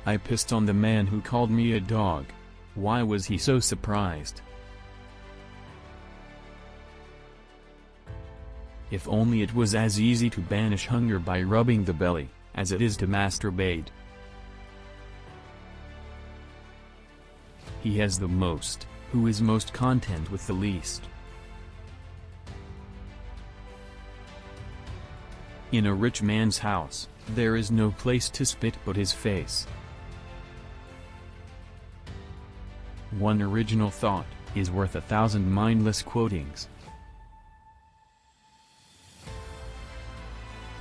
I pissed on the man who called me a dog. Why was he so surprised? If only it was as easy to banish hunger by rubbing the belly, as it is to masturbate. He has the most, who is most content with the least. In a rich man's house, there is no place to spit but his face. One original thought is worth 1,000 mindless quotings.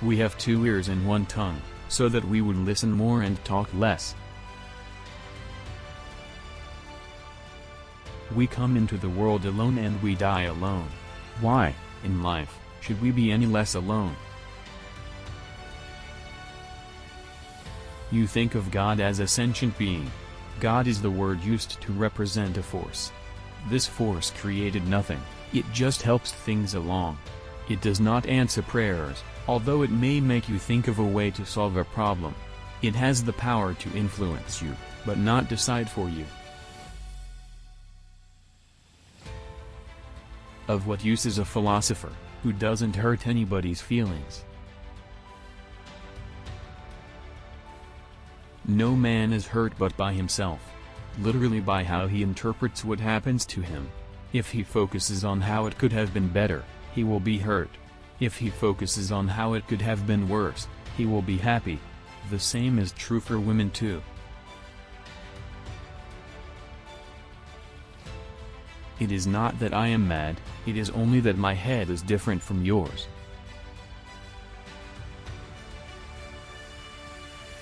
We have 2 ears and 1 tongue, so that we would listen more and talk less. We come into the world alone and we die alone. Why, in life, should we be any less alone? You think of God as a sentient being. God is the word used to represent a force. This force created nothing, it just helps things along. It does not answer prayers, although it may make you think of a way to solve a problem. It has the power to influence you, but not decide for you. Of what use is a philosopher, who doesn't hurt anybody's feelings? No man is hurt but by himself. Literally by how he interprets what happens to him. If he focuses on how it could have been better, he will be hurt. If he focuses on how it could have been worse, he will be happy. The same is true for women too. It is not that I am mad, it is only that my head is different from yours.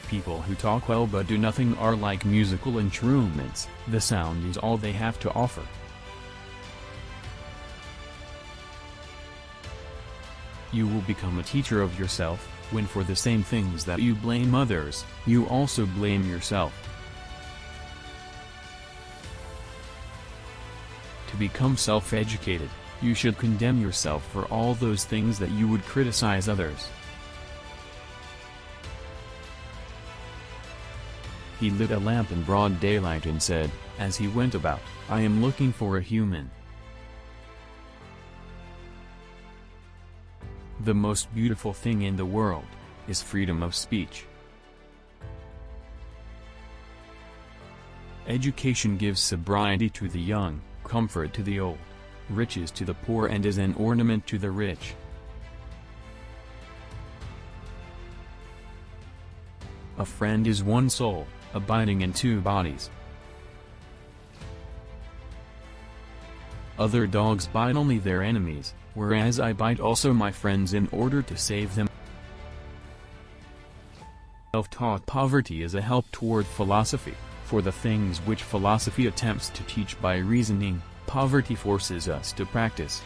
People who talk well but do nothing are like musical instruments, the sound is all they have to offer. You will become a teacher of yourself, when for the same things that you blame others, you also blame yourself. To become self-educated, you should condemn yourself for all those things that you would criticize others. He lit a lamp in broad daylight and said, as he went about, I am looking for a human. The most beautiful thing in the world is freedom of speech. Education gives sobriety to the young, comfort to the old, riches to the poor, and is an ornament to the rich. A friend is one soul, abiding in 2 bodies. Other dogs bite only their enemies, whereas I bite also my friends in order to save them. Self-taught poverty is a help toward philosophy, for the things which philosophy attempts to teach by reasoning, poverty forces us to practice.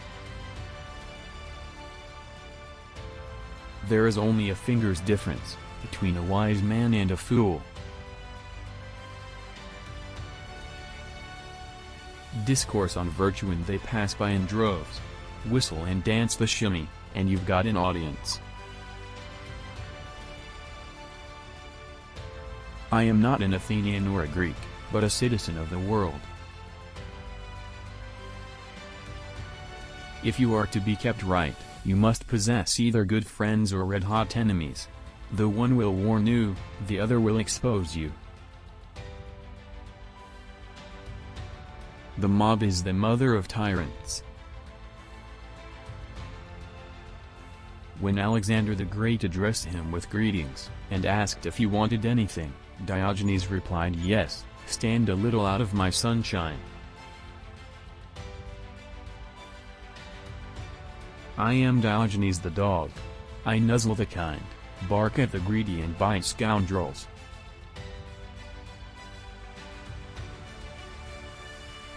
There is only a finger's difference between a wise man and a fool. Discourse on virtue and they pass by in droves. Whistle and dance the shimmy, and you've got an audience. I am not an Athenian or a Greek, but a citizen of the world. If you are to be kept right, you must possess either good friends or red-hot enemies. The one will warn you, the other will expose you. The mob is the mother of tyrants. When Alexander the Great addressed him with greetings, and asked if he wanted anything, Diogenes replied, yes, stand a little out of my sunshine. I am Diogenes the dog. I nuzzle the kind, bark at the greedy and bite scoundrels.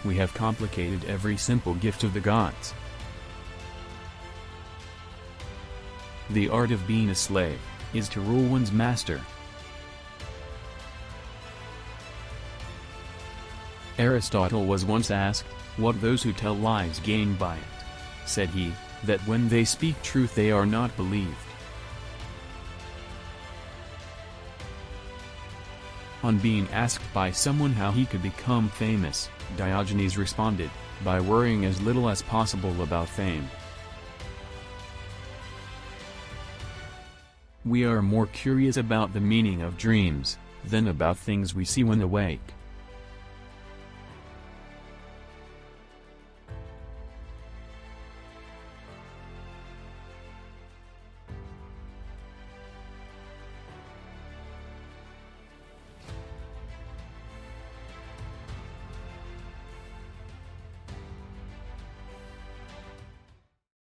We have complicated every simple gift of the gods. The art of being a slave is to rule one's master. Aristotle was once asked, what those who tell lies gain by it. Said he, that when they speak truth they are not believed. On being asked by someone how he could become famous, Diogenes responded, by worrying as little as possible about fame. We are more curious about the meaning of dreams than about things we see when awake.